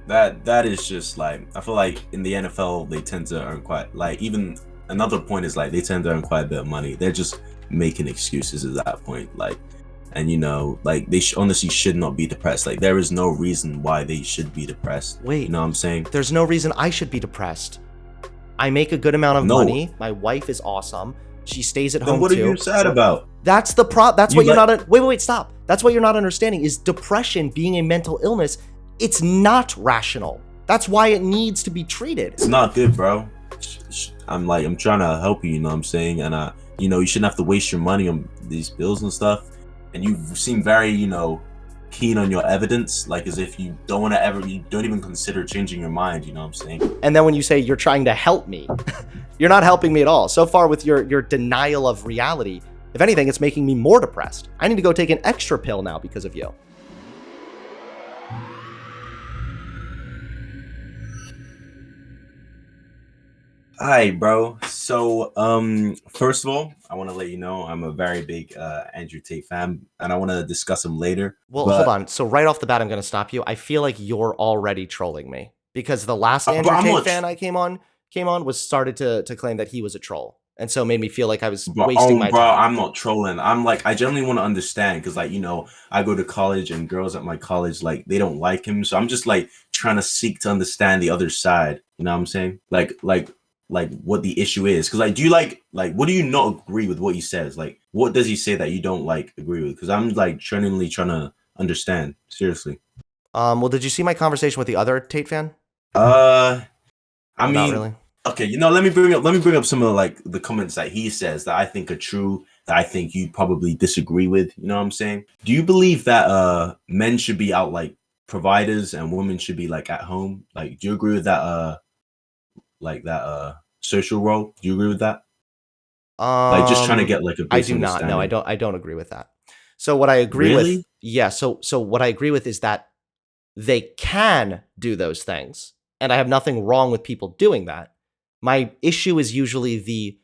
That is just like, I feel like in the NFL they tend to earn quite, like, even another point is like they tend to earn quite a bit of money. They're just making excuses at that point, like, and like they honestly should not be depressed. Like there is no reason why they should be depressed. You Wait, know what I'm saying? there's no reason I should be depressed. I make a good amount of No. money. My wife is awesome. She stays at Then home what are you too. sad So about? that's the That's You what you're like not. Wait, stop. That's what you're not understanding. Is depression being a mental illness? It's not rational. That's why it needs to be treated. it's not good, bro. I'm trying to help you. You know what I'm saying? And you shouldn't have to waste your money on these bills and stuff. And you seem very, keen on your evidence, like as if you don't even consider changing your mind. You know what I'm saying? And then when you say you're trying to help me, you're not helping me at all. So far with your denial of reality, if anything, it's making me more depressed. I need to go take an extra pill now because of you. Hi, bro. So, first of all, I want to let you know I'm a very big Andrew Tate fan, and I want to discuss him later. Well, hold But, on. So right off the bat, I'm going to stop you. I feel like you're already trolling me because the last but Andrew I'm Tate not, fan I came on was started to claim that he was a troll, and so made me feel like I was but wasting my bro, time. I'm not trolling. I'm like, I generally want to understand because, like, I go to college, and girls at my college, like, they don't like him, so I'm just like trying to seek to understand the other side. You know what I'm saying? Like what the issue is, because like, do you like what do you not agree with what he says? Like, what does he say that you don't like agree with? Because I'm like genuinely trying to understand, seriously. Well, did you see my conversation with the other Tate fan? uh I Or not mean, really? okay, let me bring up some of like the comments that he says that I think are true, that I think you probably disagree with. You know what I'm saying? Do you believe that men should be out like providers and women should be like at home? Like, do you agree with that social role? Do you agree with that? Like, just trying to get like a I base do not. No, I understanding. don't. I don't agree with that. So what I agree with, Really? yeah. So what I agree with is that they can do those things, and I have nothing wrong with people doing that. My issue is usually the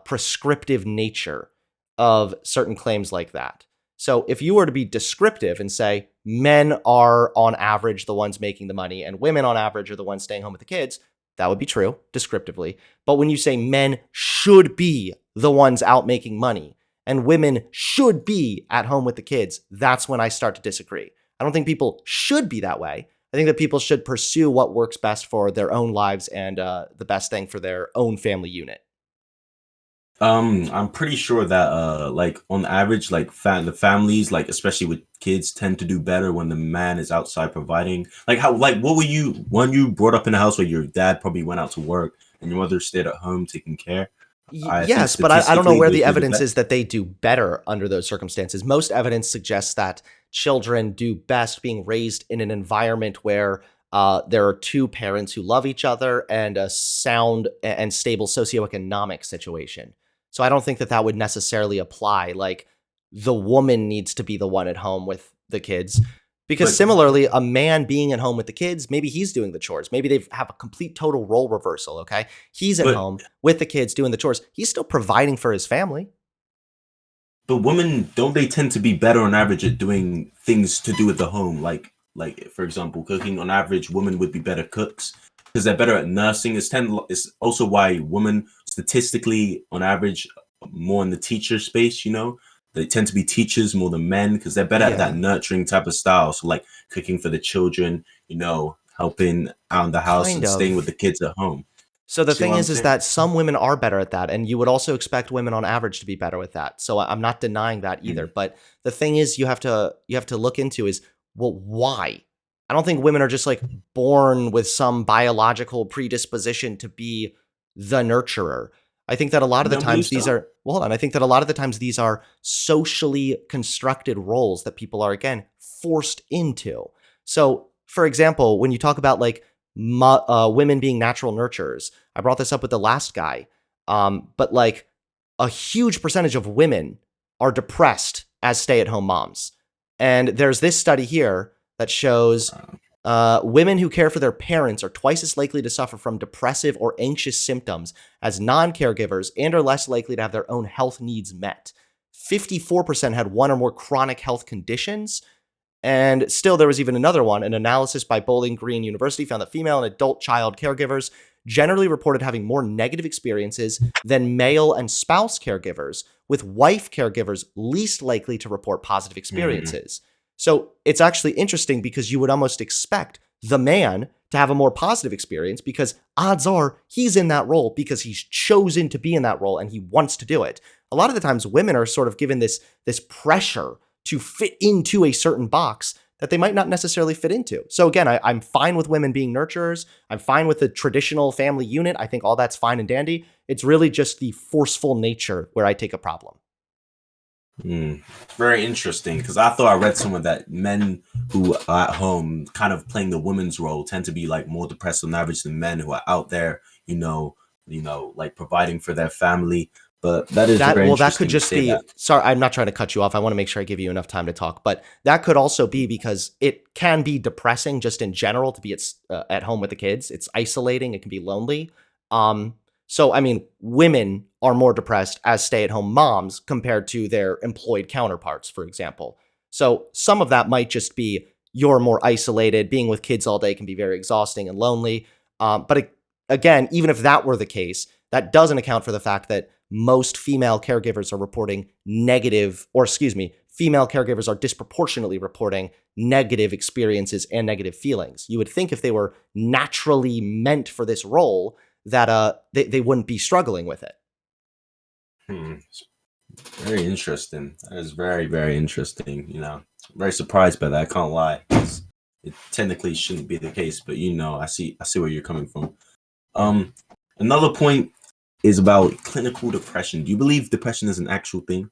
prescriptive nature of certain claims like that. So if you were to be descriptive and say men are on average the ones making the money and women on average are the ones staying home with the kids, that would be true descriptively. But when you say men should be the ones out making money and women should be at home with the kids, that's when I start to disagree. I don't think people should be that way. I think that people should pursue what works best for their own lives and the best thing for their own family unit. I'm pretty sure that like on average, like the families, like especially with kids, tend to do better when the man is outside providing. Like, how, like, what were you when you brought up in a house where your dad probably went out to work and your mother stayed at home taking care? I think Yes, but I don't know statistically where they the do the evidence best. is that they do better under those circumstances. Most evidence suggests that children do best being raised in an environment where there are two parents who love each other and a sound and stable socioeconomic situation. So I don't think that that would necessarily apply. Like the woman needs to be the one at home with the kids. Because But similarly, a man being at home with the kids, maybe he's doing the chores. Maybe they have a complete total role reversal. Okay. He's at but home with the kids doing the chores. He's still providing for his family. but women, don't they tend to be better on average at doing things to do with the home? Like for example, cooking. On average, women would be better cooks because they're better at nursing. It's also why women statistically on average more in the teacher space. They tend to be teachers more than men because they're better at that Yeah, nurturing type of style. So like cooking for the children, helping out in the house kind and staying with of. the kids at home. So the See thing what I'm is saying? that some women are better at that, and you would also expect women on average to be better with that. So I'm not denying that either. Mm. But the thing is, you have to look into is, well, why? I don't think women are just like born with some biological predisposition to be the nurturer. I think that a lot You of the don't believe times these so? are, well, hold on. I think that a lot of the times these are socially constructed roles that people are again forced into. So, for example, when you talk about like women being natural nurturers, I brought this up with the last guy. But like a huge percentage of women are depressed as stay-at-home moms. And there's this study here that shows women who care for their parents are twice as likely to suffer from depressive or anxious symptoms as non-caregivers and are less likely to have their own health needs met. 54% had one or more chronic health conditions, And still, there was even another one. An analysis by Bowling Green University found that female and adult child caregivers generally reported having more negative experiences than male and spouse caregivers, with wife caregivers least likely to report positive Mm. experiences. So it's actually interesting because you would almost expect the man to have a more positive experience because odds are he's in that role because he's chosen to be in that role and he wants to do it. A lot of the times women are sort of given this pressure to fit into a certain box that they might not necessarily fit into. So again, I'm fine with women being nurturers. I'm fine with the traditional family unit. I think all that's fine and dandy. It's really just the forceful nature where I take a problem. Mm. Very interesting, because I thought I read somewhere that men who are at home kind of playing the woman's role tend to be like more depressed on average than men who are out there, like providing for their family. But that is very That could interesting to just say be, that. sorry, I'm not trying to cut you off. I want to make sure I give you enough time to talk, but that could also be because it can be depressing just in general to be at home with the kids. It's isolating. It can be lonely. So, I mean, women are more depressed as stay-at-home moms compared to their employed counterparts, for example. So some of that might just be you're more isolated. Being with kids all day can be very exhausting and lonely. Again, even if that were the case, that doesn't account for the fact that most female caregivers are reporting negative, or excuse me, female caregivers are disproportionately reporting negative experiences and negative feelings. You would think if they were naturally meant for this role that they wouldn't be struggling with it. Hmm. Very interesting. That is very, very interesting. Very surprised by that. I can't lie. It technically shouldn't be the case, but I see where you're coming from. Mhm. Um, Another point is about clinical depression. Do you believe depression is an actual thing?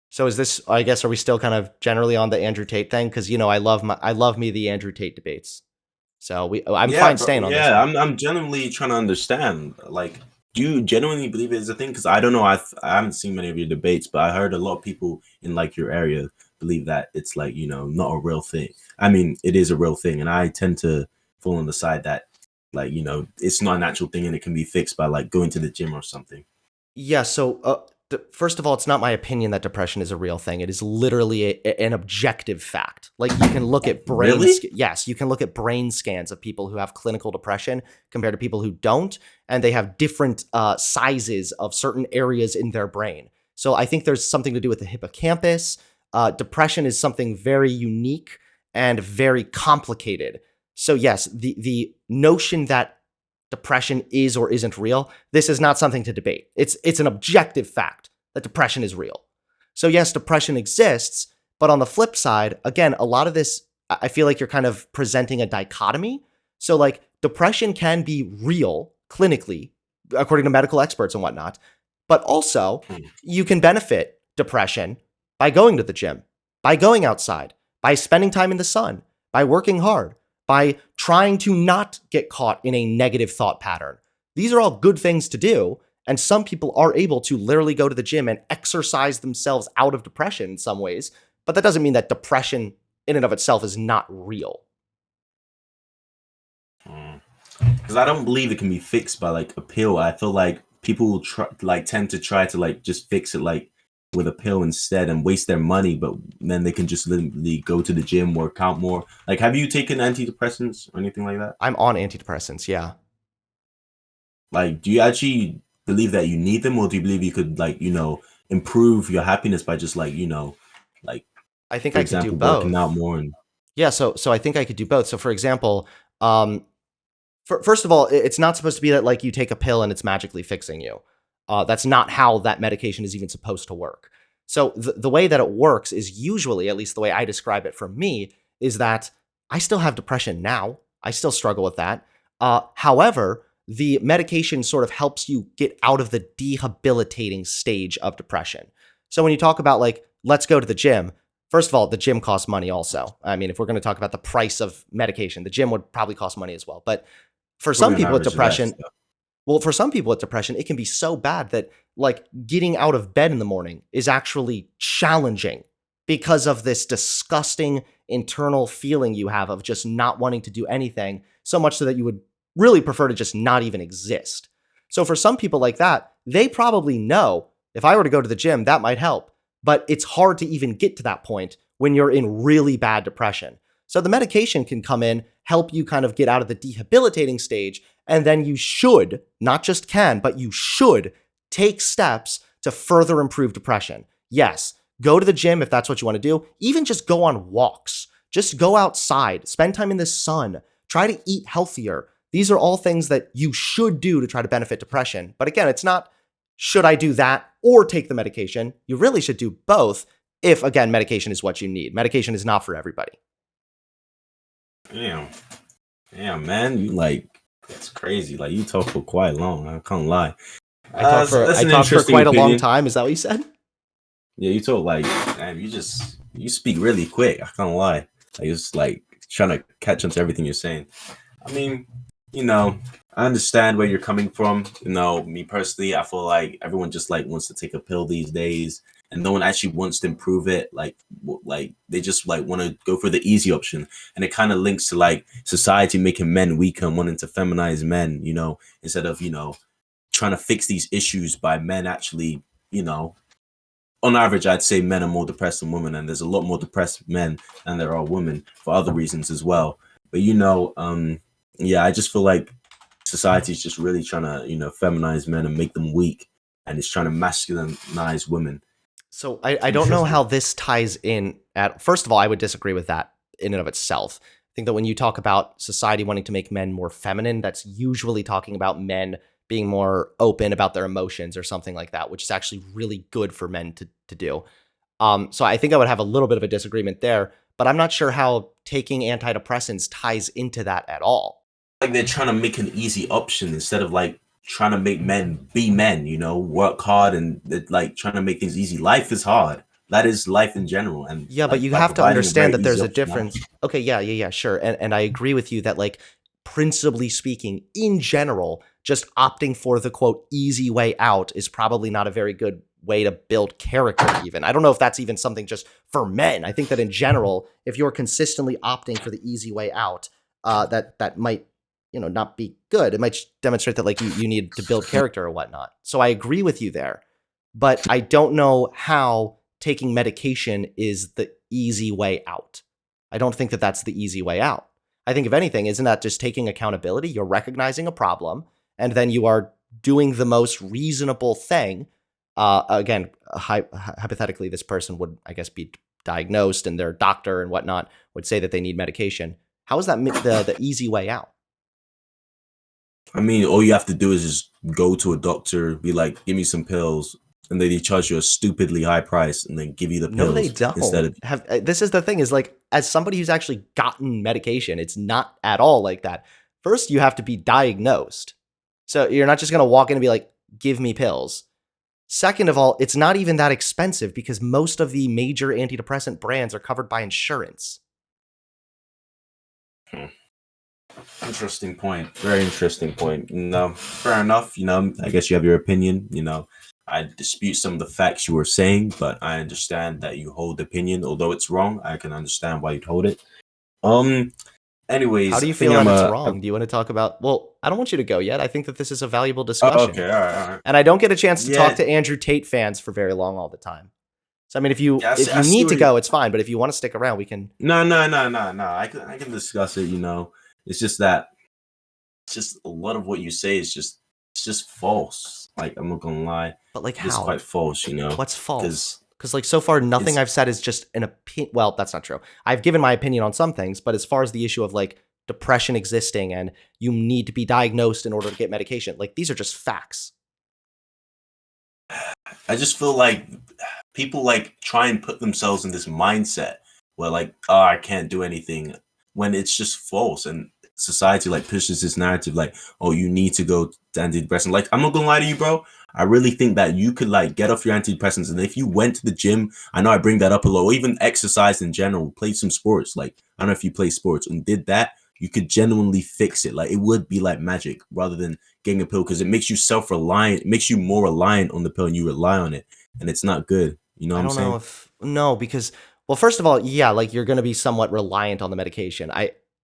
So is this? I guess are we still kind of generally on the Andrew Tate thing? Because I love me the Andrew Tate debates. So I'm Yeah, fine bro. staying on this Yeah, one. I'm genuinely trying to understand. Like, do you genuinely believe it is a thing? Because I don't know. I haven't seen many of your debates, but I heard a lot of people in like your area believe that it's like not a real thing. I mean, it is a real thing, and I tend to fall on the side that like it's not an actual thing and it can be fixed by like going to the gym or something. Yeah, so first of all, it's not my opinion that depression is a real thing. It is literally an objective fact. Like you can look at Really? yes, you can look at brain scans of people who have clinical depression compared to people who don't, and they have different sizes of certain areas in their brain. So I think there's something to do with the hippocampus. Depression is something very unique and very complicated. So yes, the notion that depression is or isn't real, this is not something to debate. It's an objective fact that depression is real. So yes, depression exists, but on the flip side, again, a lot of this I feel like you're kind of presenting a dichotomy. So like depression can be real clinically according to medical experts and whatnot, but also Hmm. you can benefit depression by going to the gym, by going outside, by spending time in the sun, by working hard, by trying to not get caught in a negative thought pattern. These are all good things to do. And some people are able to literally go to the gym and exercise themselves out of depression in some ways. But that doesn't mean that depression in and of itself is not real. Because I don't believe it can be fixed by like a pill. I feel like people will tend to try to like just fix it like with a pill instead and waste their money, but then they can just literally go to the gym, work out more. Like, have you taken antidepressants or anything like that? I'm on antidepressants, yeah. Like, do you actually believe that you need them, or do you believe you could like improve your happiness by just like I think for I could do example, working out both. more and Yeah, so I think I could do both. So for example, um, first of all, it's not supposed to be that like you take a pill and it's magically fixing you. That's not how that medication is even supposed to work. So the way that it works is usually, at least the way I describe it for me, is that I still have depression now. I still struggle with that. However, the medication sort of helps you get out of the debilitating stage of depression. So when you talk about like, let's go to the gym, first of all, the gym costs money also. I mean, if we're going to talk about the price of medication, the gym would probably cost money as well. But for some probably on people with average of that depression, stuff. well, for some people with depression, it can be so bad that like getting out of bed in the morning is actually challenging because of this disgusting internal feeling you have of just not wanting to do anything, so much so that you would really prefer to just not even exist. So for some people like that, they probably know if I were to go to the gym, that might help. But it's hard to even get to that point when you're in really bad depression. So the medication can come in, help you kind of get out of the debilitating stage, and then you should, not just can, but you should take steps to further improve depression. Yes, go to the gym if that's what you want to do. Even just go on walks. Just go outside, spend time in the sun, try to eat healthier. These are all things that you should do to try to benefit depression. But again, it's not, should I do that or take the medication? You really should do both if, again, medication is what you need. Medication is not for everybody. Damn. Damn, man. You like, it's crazy. Like, you talk for quite long. I can't lie. I talked for quite a long time. Is that what you said? Yeah, you talk like, man, you speak really quick. I can't lie. Like, it's like trying to catch on to everything you're saying. I mean, I understand where you're coming from. Me personally, I feel like everyone just like wants to take a pill these days, and no one actually wants to improve it. Like they just like want to go for the easy option, and it kind of links to like society making men weaker and wanting to feminize men. Instead of trying to fix these issues by men actually. On average, I'd say men are more depressed than women, and there's a lot more depressed men than there are women for other reasons as well. But yeah, I just feel like society is just really trying to, feminize men and make them weak, and it's trying to masculinize women. So I don't know how this ties in first of all, I would disagree with that in and of itself. I think that when you talk about society wanting to make men more feminine, that's usually talking about men being more open about their emotions or something like that, which is actually really good for men to do. So I think I would have a little bit of a disagreement there, but I'm not sure how taking antidepressants ties into that at all. Like they're trying to make an easy option instead of like trying to make men be men, work hard, and like trying to make things easy. Life is hard. That is life in general. And yeah, but you have to understand that there's a difference. Okay, yeah, sure. And I agree with you that like principally speaking, in general, just opting for the quote easy way out is probably not a very good way to build character even. I don't know if that's even something just for men. I think that in general, if you're consistently opting for the easy way out, that might not be good. It might demonstrate that like you need to build character or whatnot. So I agree with you there, but I don't know how taking medication is the easy way out. I don't think that that's the easy way out. I think if anything, isn't that just taking accountability? You're recognizing a problem, and then you are doing the most reasonable thing. Again, hypothetically, this person would, I guess, be diagnosed, and their doctor and whatnot would say that they need medication. How is that the easy way out? I mean, all you have to do is just go to a doctor, be like, give me some pills, and then they charge you a stupidly high price and then give you the pills. No, they don't. Instead of this is the thing is like, as somebody who's actually gotten medication, it's not at all like that. First, you have to be diagnosed. So you're not just going to walk in and be like, give me pills. Second of all, it's not even that expensive because most of the major antidepressant brands are covered by insurance. Interesting point. Very interesting point. Fair enough. I guess you have your opinion. I dispute some of the facts you were saying, but I understand that you hold the opinion. Although it's wrong, I can understand why you'd hold it. Anyways, how do you feel that it's wrong? Do you want to talk about? Well, I don't want you to go yet. I think that this is a valuable discussion. Oh, okay, all right. And I don't get a chance to talk to Andrew Tate fans for very long all the time. So I mean, if you need to go, it's fine. But if you want to stick around, we can. No. I can discuss it. It's just that, it's just a lot of what you say is just false. Like, I'm not gonna lie. But like, how? It's quite false. What's false? Because like so far, nothing I've said is just an opinion. Well, that's not true. I've given my opinion on some things, but as far as the issue of like depression existing and you need to be diagnosed in order to get medication, like these are just facts. I just feel like people like try and put themselves in this mindset where like, oh, I can't do anything, when it's just false. And society like pushes this narrative like, oh, you need to go to antidepressant. Like, I'm not gonna lie to you, bro. I really think that you could like get off your antidepressants, and if you went to the gym, I know I bring that up a lot, or even exercise in general, play some sports. Like, I don't know if you play sports and did that, you could genuinely fix it. Like, it would be like magic rather than getting a pill, because it makes you self-reliant. It makes you more reliant on the pill, and you rely on it, and it's not good. You know what I'm saying? I don't know no, because well, first of all, yeah, like you're going to be somewhat reliant on the medication.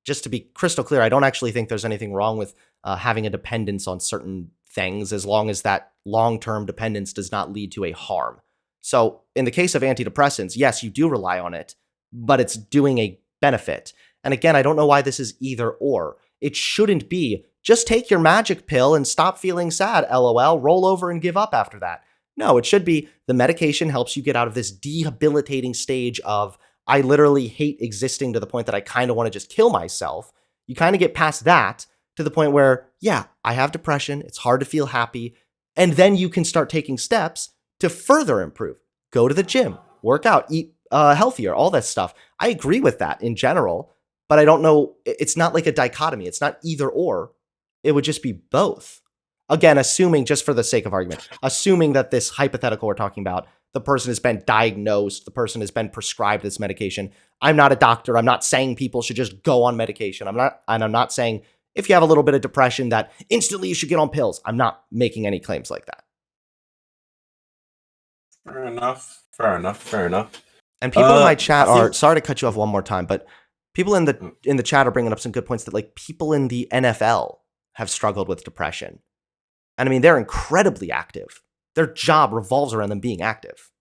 Just to be crystal clear, I don't actually think there's anything wrong with having a dependence on certain things as long as that long-term dependence does not lead to a harm. So in the case of antidepressants, yes, you do rely on it, but it's doing a benefit. And again, I don't know why this is either or. It shouldn't be just take your magic pill and stop feeling sad, lol, roll over and give up after that. No, it should be the medication helps you get out of this debilitating stage of I literally hate existing to the point that I kind of want to just kill myself. You kind of get past that to the point where, yeah, I have depression. It's hard to feel happy. And then you can start taking steps to further improve. Go to the gym, work out, eat healthier, all that stuff. I agree with that in general, but I don't know. It's not like a dichotomy. It's not either or. It would just be both. Again, assuming, just for the sake of argument, assuming that this hypothetical we're talking about, the person has been diagnosed, the person has been prescribed this medication. I'm not a doctor. I'm not saying people should just go on medication. I'm not saying if you have a little bit of depression that instantly you should get on pills. I'm not making any claims like that. Fair enough. Fair enough. Fair enough. And people in my chat are, sorry to cut you off one more time, but people in the chat are bringing up some good points that like people in the NFL have struggled with depression. And I mean, they're incredibly active. Their job revolves around them being active.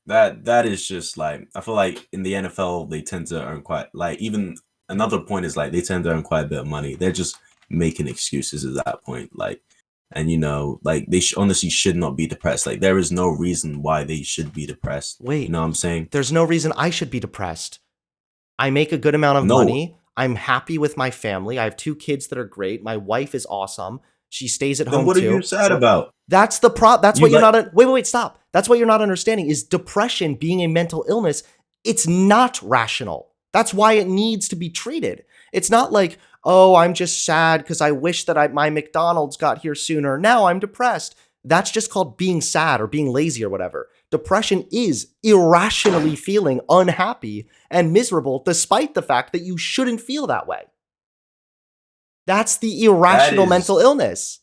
That is just like, I feel like in the NFL they tend to earn quite, like, even another point is like they tend to earn quite a bit of money. They're just making excuses at that point, like, and you know, like they honestly should not be depressed. Like there is no reason why they should be depressed. Wait, you know what I'm saying? There's no reason I should be depressed. I make a good amount of money. I'm happy with my family. I have 2 kids that are great. My wife is awesome. She stays at home too. What are you sad about? That's the That's what you're not. Wait, stop. That's what you're not understanding is depression being a mental illness. It's not rational. That's why it needs to be treated. It's not like, oh, I'm just sad because I wish that my McDonald's got here sooner. Now I'm depressed. That's just called being sad or being lazy or whatever. Depression is irrationally feeling unhappy and miserable despite the fact that you shouldn't feel that way. That's the irrational mental illness.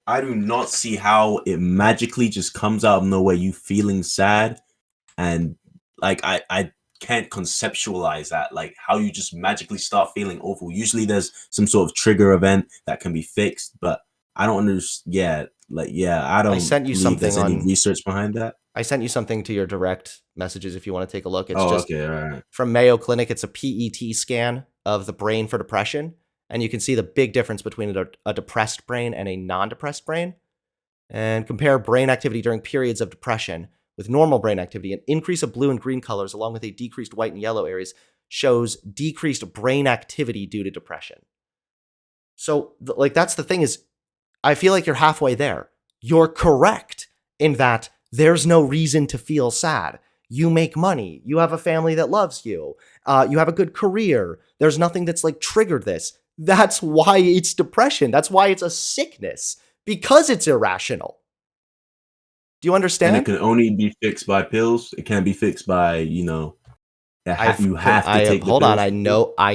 I do not see how it magically just comes out of nowhere, you feeling sad. And like, I can't conceptualize that, like how you just magically start feeling awful. Usually there's some sort of trigger event that can be fixed, but I don't understand. I don't believe there's any research behind that. I sent you something to your direct messages if you want to take a look. It's okay, all right. From Mayo Clinic. It's a PET scan of the brain for depression. And you can see the big difference between a depressed brain and a non-depressed brain. And compare brain activity during periods of depression with normal brain activity. An increase of blue and green colors along with a decreased white and yellow areas shows decreased brain activity due to depression. So that's the thing is, I feel like you're halfway there. You're correct in that there's no reason to feel sad. You make money. You have a family that loves you. You have a good career. There's nothing that's like triggered this. That's why it's depression. That's why it's a sickness, because it's irrational. Do you understand? And it can only be fixed by pills. It can't be fixed by, you have to take. Hold on. I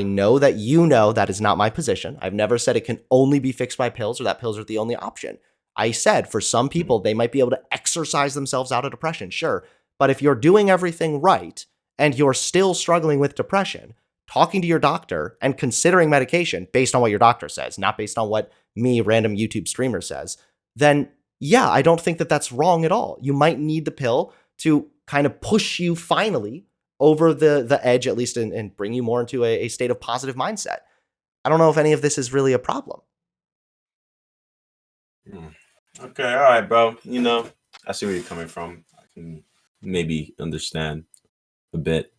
know that you know that is not my position. I've never said it can only be fixed by pills or that pills are the only option. I said for some people, they might be able to exercise themselves out of depression. Sure. But if you're doing everything right and you're still struggling with depression, talking to your doctor and considering medication based on what your doctor says, not based on what me, random YouTube streamer, says, then yeah, I don't think that that's wrong at all. You might need the pill to kind of push you finally over the edge, at least, and bring you more into a state of positive mindset. I don't know if any of this is really a problem. Okay, all right, bro. I see where you're coming from. I can maybe understand a bit.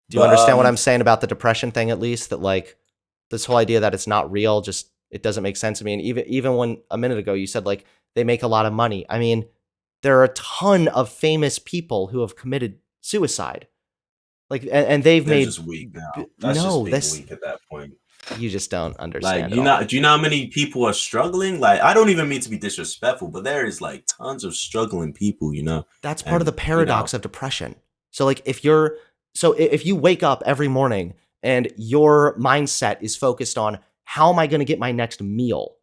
Do you understand what I'm saying about the depression thing, at least? That like this whole idea that it's not real, just it doesn't make sense to me. And even when a minute ago you said like they make a lot of money. I mean, there are a ton of famous people who have committed suicide. Like, and they're made just weak now. That's just weak at that point. You just don't understand. Like, do you know how many people are struggling? Like, I don't even mean to be disrespectful, but there is like tons of struggling people. That's part of the paradox of depression. So like if you wake up every morning and your mindset is focused on how am I going to get my next meal,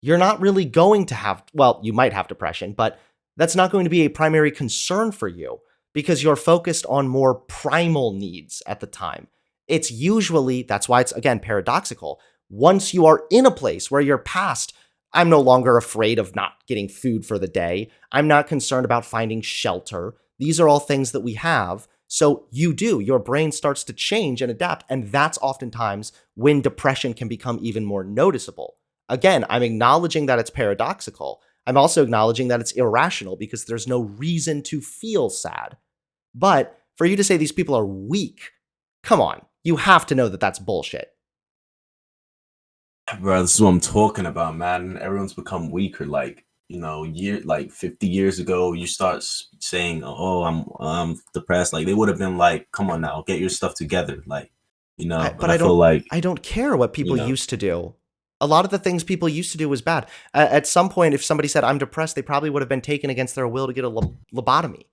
you're not really going to have, well, you might have depression, but that's not going to be a primary concern for you because you're focused on more primal needs at the time. It's usually, that's why it's, again, paradoxical. Once you are in a place where you're past, I'm no longer afraid of not getting food for the day. I'm not concerned about finding shelter. These are all things that we have. So your brain starts to change and adapt. And that's oftentimes when depression can become even more noticeable. Again, I'm acknowledging that it's paradoxical. I'm also acknowledging that it's irrational because there's no reason to feel sad. But for you to say these people are weak, come on, you have to know that that's bullshit. Bro, this is what I'm talking about, man. Everyone's become weaker. Like, 50 years ago, you start saying, "Oh, I'm depressed." Like, they would have been like, "Come on now, get your stuff together." Like, But and I feel like, I don't care what you people know, used to do. A lot of the things people used to do was bad. At some point, if somebody said I'm depressed, they probably would have been taken against their will to get a lobotomy.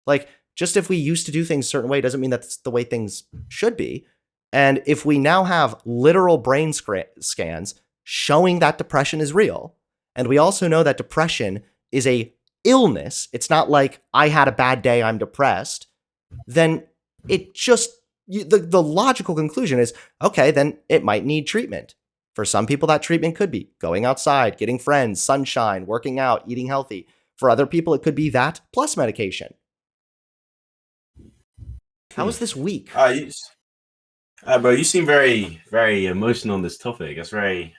Like, just if we used to do things a certain way doesn't mean that's the way things should be. And if we now have literal brain scans showing that depression is real, and we also know that depression is a illness, it's not like I had a bad day, I'm depressed, then it just, the logical conclusion is, okay, then it might need treatment. For some people, that treatment could be going outside, getting friends, sunshine, working out, eating healthy. For other people, it could be that plus medication. How is this weak? bro, you seem very, very emotional on this topic. That's very,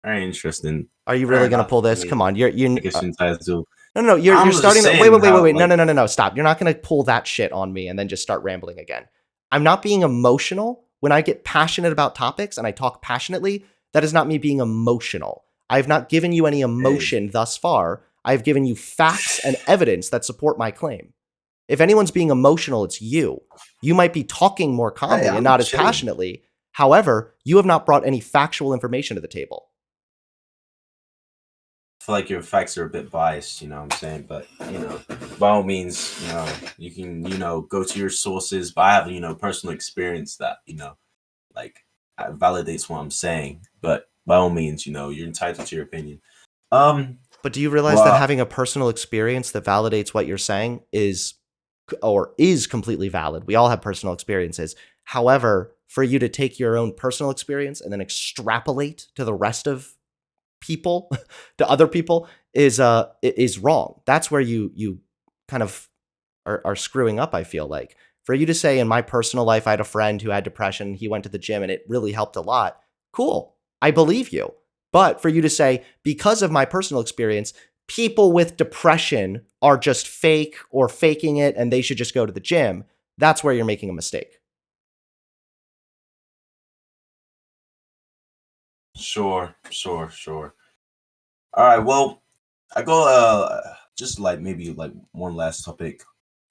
very interesting. Are you Fair really going to enough. pull I this? mean, Come on, I guess you're entitled to. no. You're I'm just starting. saying Wait. how, No. Stop. You're not going to pull that shit on me and then just start rambling again. I'm not being emotional when I get passionate about topics and I talk passionately. That is not me being emotional. I have not given you any emotion thus far. I have given you facts and evidence that support my claim. If anyone's being emotional, it's you. You might be talking more calmly and not as passionately. However, you have not brought any factual information to the table. I feel like your facts are a bit biased, you know what I'm saying? But, by all means, you can, go to your sources. But I have, personal experience that, like, validates what I'm saying. But by all means, you're entitled to your opinion. But do you realize that having a personal experience that validates what you're saying is completely valid? We all have personal experiences. However, for you to take your own personal experience and then extrapolate to the rest of people, to other people, is wrong. That's where you kind of are screwing up, I feel like. For you to say, in my personal life, I had a friend who had depression, he went to the gym and it really helped a lot. Cool. I believe you. But for you to say, because of my personal experience, people with depression are just fake or faking it and they should just go to the gym, that's where you're making a mistake. Sure. All right, well, I go just like maybe like one last topic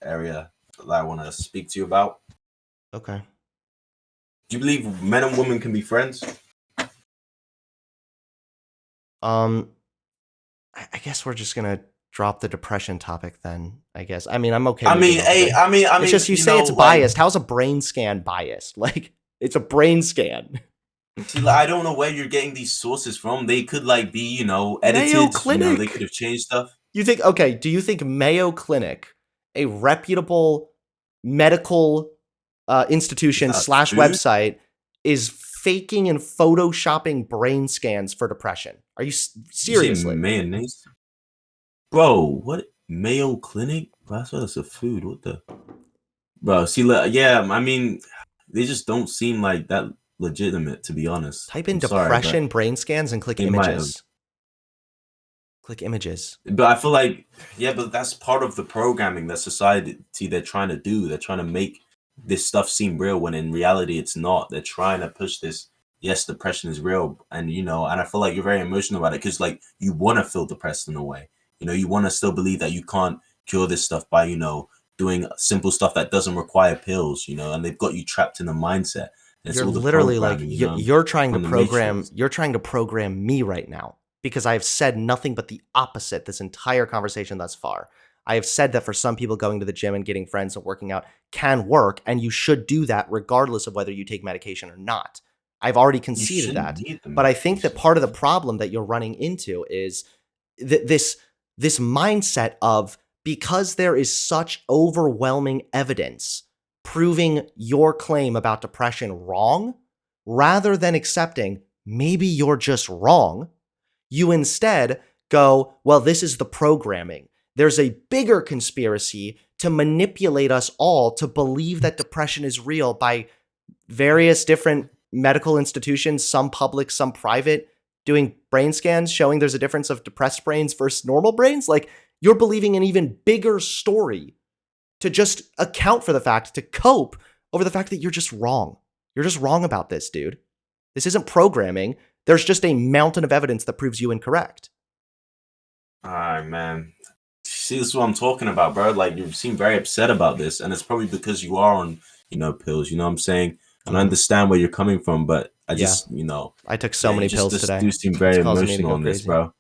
area that I want to speak to you about. Okay. Do you believe men and women can be friends? I guess we're just gonna drop the depression topic then. I guess. I mean, I'm okay. I mean, it's just you say it's biased. How's a brain scan biased? Like, it's a brain scan. See, I don't know where you're getting these sources from. They could be, edited. Mayo Clinic. They could have changed stuff. You think? Okay. Do you think Mayo Clinic, a reputable medical institution / website, is faking and photoshopping brain scans for depression? Are you seriously? Mayonnaise, bro. What Mayo Clinic? That's a food. What the, bro? See, yeah. I mean, they just don't seem like that legitimate, to be honest. Type in depression brain scans and click images. Click images. But I feel like, yeah, but that's part of the programming that society they're trying to do. They're trying to make this stuff seem real when in reality it's not. They're trying to push this. Yes, depression is real, and and I feel like you're very emotional about it because you want to feel depressed in a way. You want to still believe that you can't cure this stuff by doing simple stuff that doesn't require pills. And they've got you trapped in a mindset. You're literally like you're trying to program. You're trying to program me right now because I've said nothing but the opposite this entire conversation thus far. I have said that for some people, going to the gym and getting friends and working out can work, and you should do that regardless of whether you take medication or not. I've already conceded that. But I think that part of the problem that you're running into is this mindset of, because there is such overwhelming evidence proving your claim about depression wrong, rather than accepting maybe you're just wrong, you instead go, well, this is the programming. There's a bigger conspiracy to manipulate us all to believe that depression is real by various different medical institutions, some public, some private, doing brain scans showing there's a difference of depressed brains versus normal brains. Like, you're believing an even bigger story to just account for the fact, to cope over the fact that you're just wrong. You're just wrong about this, dude. This isn't programming. There's just a mountain of evidence that proves you incorrect. All right, man. See, this is what I'm talking about, bro. Like, you seem very upset about this, and it's probably because you are on, pills. You know what I'm saying? And I understand where you're coming from, but I just, I took so many pills today. You seem very emotional on this, bro.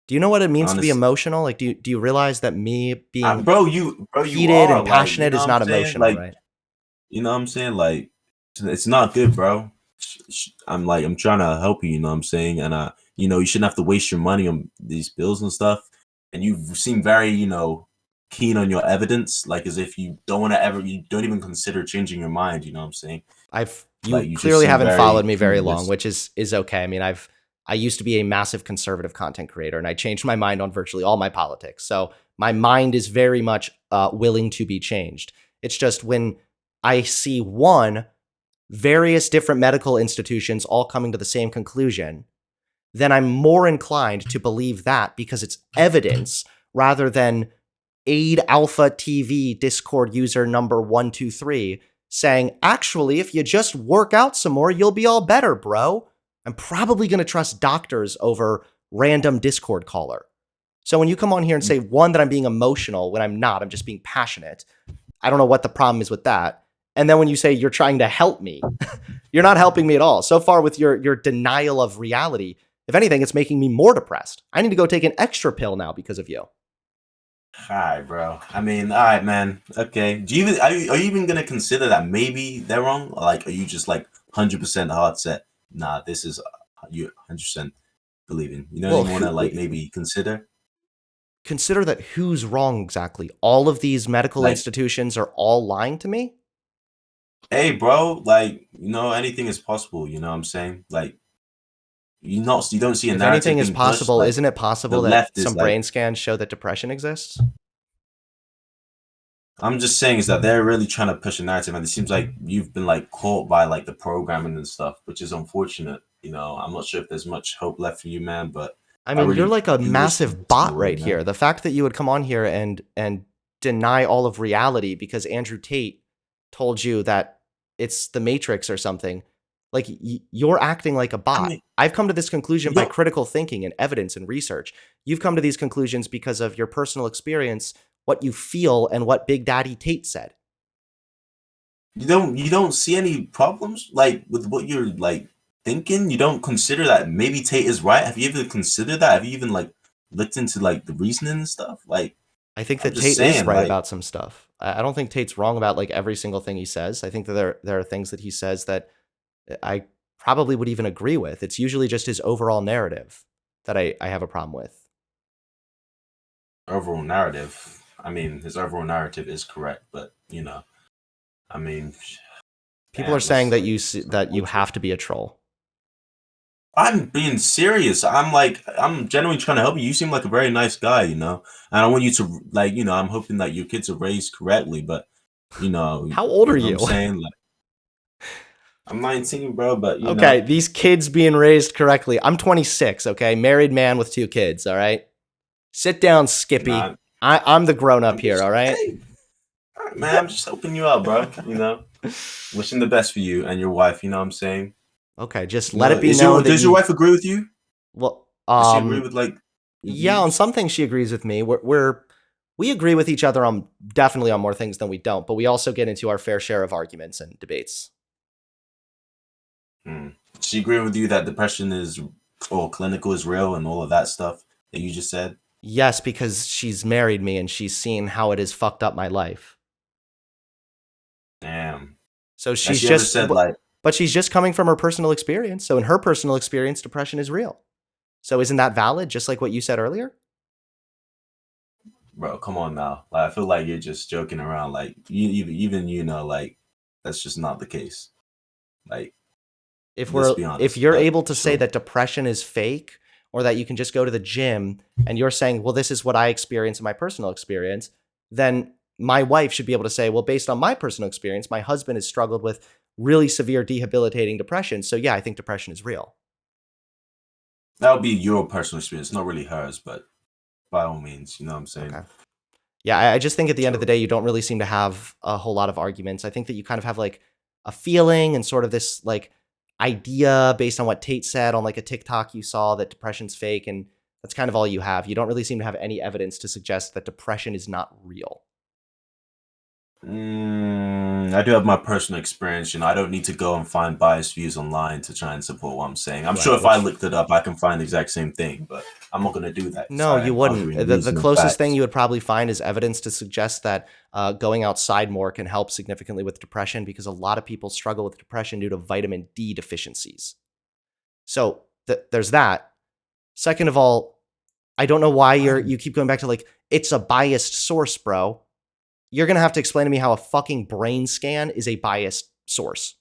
Do you know what it means to be emotional? Like, do you realize that me being heated and passionate is not emotional, like, right? You know what I'm saying? Like, it's not good, bro. I'm trying to help you, you know what I'm saying? And, you shouldn't have to waste your money on these bills and stuff. And you seem very, keen on your evidence, like as if you don't even consider changing your mind, you know what I'm saying? You clearly haven't followed me very long, which is okay. I mean, I used to be a massive conservative content creator, and I changed my mind on virtually all my politics. So my mind is very much willing to be changed. It's just when I see various different medical institutions all coming to the same conclusion, then I'm more inclined to believe that because it's evidence rather than Aid Alpha TV Discord user number 123 saying, actually, if you just work out some more, you'll be all better, bro. I'm probably going to trust doctors over random Discord caller. So when you come on here and say, one, that I'm being emotional when I'm not, I'm just being passionate. I don't know what the problem is with that. And then when you say you're trying to help me, you're not helping me at all. So far with your denial of reality, if anything, it's making me more depressed. I need to go take an extra pill now because of you. All right, bro. I mean, all right, man. Okay. Are you even gonna consider that maybe they're wrong? Like, are you just like 100% hard set? Nah, this is you 100% believing. You don't even want to like maybe consider that who's wrong exactly? All of these medical institutions are all lying to me? Hey, bro, like, anything is possible, you know what I'm saying? Like, you don't see a narrative. If anything is possible, isn't it possible that some brain scans show that depression exists? I'm just saying is that they're really trying to push a narrative, and it seems like you've been like caught by like the programming and stuff, which is unfortunate. I'm not sure if there's much hope left for you, man, but I mean, you're like a massive bot right here. The fact that you would come on here and deny all of reality because Andrew Tate told you that it's the Matrix or something, like you're acting like a bot. I mean, I've come to this conclusion by critical thinking and evidence and research. You've come to these conclusions because of your personal experience, what you feel, and what Big Daddy Tate said. You don't see any problems like with what you're like thinking? You don't consider that maybe Tate is right? Have you ever considered that? Have you even like looked into like the reasoning and stuff? Like, I think that Tate is right about some stuff. I don't think Tate's wrong about like every single thing he says. I think that there are things that he says that I probably would even agree with. It's usually just his overall narrative that I have a problem with. Overall narrative. I mean, his overall narrative is correct, but I mean, people are saying that you have to be a troll. I'm being serious. I'm genuinely trying to help you. You seem like a very nice guy, and I want you to like, I'm hoping that your kids are raised correctly, but how old are you? I'm saying, like, I'm 19, bro, but okay, these kids being raised correctly. I'm 26, okay? Married man with 2 kids, all right? Sit down, Skippy. I'm the grown-up here, all right? Hey, all right, man, I'm just helping you out, bro, Wishing the best for you and your wife, you know what I'm saying? Okay, just let it be known that does your wife agree with you? Well, does she agree with like? Yeah, on some things she agrees with me. We agree with each other on definitely on more things than we don't, but we also get into our fair share of arguments and debates. She agree with you that depression clinical is real and all of that stuff that you just said? Yes, because she's married me and she's seen how it has fucked up my life. Damn. So she's just said but she's just coming from her personal experience. So in her personal experience, depression is real. So isn't that valid? Just like what you said earlier? Bro, come on now. Like, I feel like you're just joking around. Like even like that's just not the case. Like, if you're able to say that depression is fake or that you can just go to the gym and you're saying, well, this is what I experience in my personal experience, then my wife should be able to say, well, based on my personal experience, my husband has struggled with really severe debilitating depression. So yeah, I think depression is real. That would be your personal experience, not really hers, but by all means, you know what I'm saying? Okay. Yeah, I just think at the end of the So day, you don't really seem to have a whole lot of arguments. I think that you kind of have like a feeling and sort of this like idea based on what Tate said on like a TikTok you saw that depression's fake, and that's kind of all you have. You don't really seem to have any evidence to suggest that depression is not real. I do have my personal experience. I don't need to go and find biased views online to try and support what I'm saying. I'm sure Right, if I which looked it up, I can find the exact same thing, but I'm not going to do that because no, I you am wouldn't. arguing The reason and closest thing facts. you would probably find is evidence to suggest that going outside more can help significantly with depression, because a lot of people struggle with depression due to vitamin D deficiencies. So there's that. Second of all, I don't know why you keep going back to like, it's a biased source, bro. You're going to have to explain to me how a fucking brain scan is a biased source.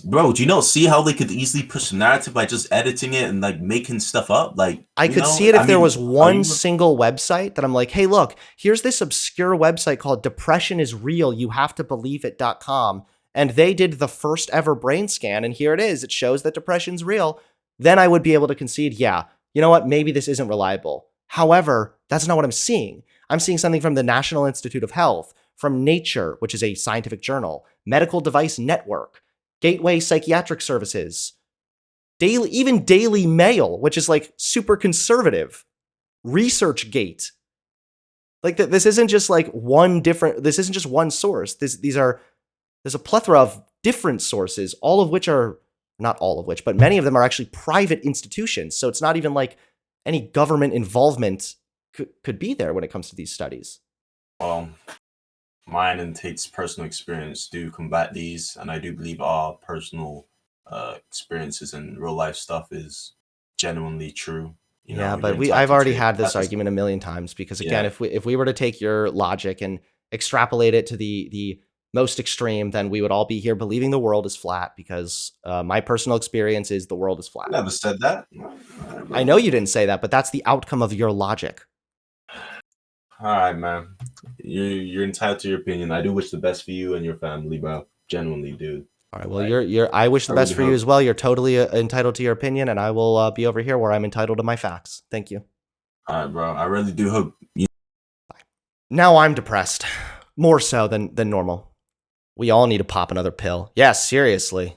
Bro, do you not see how they could easily push the narrative by just editing it and like making stuff up? Like, I could see it if I there mean, was are one you? single website that I'm like, hey, look, here's this obscure website called Depression is Real, you have to believe it.com. And they did the first ever brain scan, and here it is. It shows that depression's real. Then I would be able to concede, yeah, you know what? Maybe this isn't reliable. However, that's not what I'm seeing. I'm seeing something from the National Institute of Health, from Nature, which is a scientific journal, Medical Device Network, Gateway Psychiatric Services, even Daily Mail, which is like super conservative, ResearchGate. Like this isn't just like this isn't just one source. There's a plethora of different sources, all of which are, not all of which, but many of them are actually private institutions. So it's not even like any government involvement could be there when it comes to these studies. Well, mine and Tate's personal experience do combat these, and I do believe our personal experiences and real life stuff is genuinely true. Yeah, You're but I've entitled already to had this that's argument a million times, because again, yeah. if we were to take your logic and extrapolate it to the most extreme, then we would all be here believing the world is flat, because my personal experience is the world is flat. Never said that. I know you didn't say that, but that's the outcome of your logic. All right, man. You're entitled to your opinion. I do wish the best for you and your family, bro. Genuinely, dude. All right. Well, Like, I wish I the best really for you hope. as well. You're totally entitled to your opinion, and I will be over here where I'm entitled to my facts. Thank you. All right, bro. I really do hope you. Now I'm depressed, more so than normal. We all need to pop another pill. Yeah, seriously.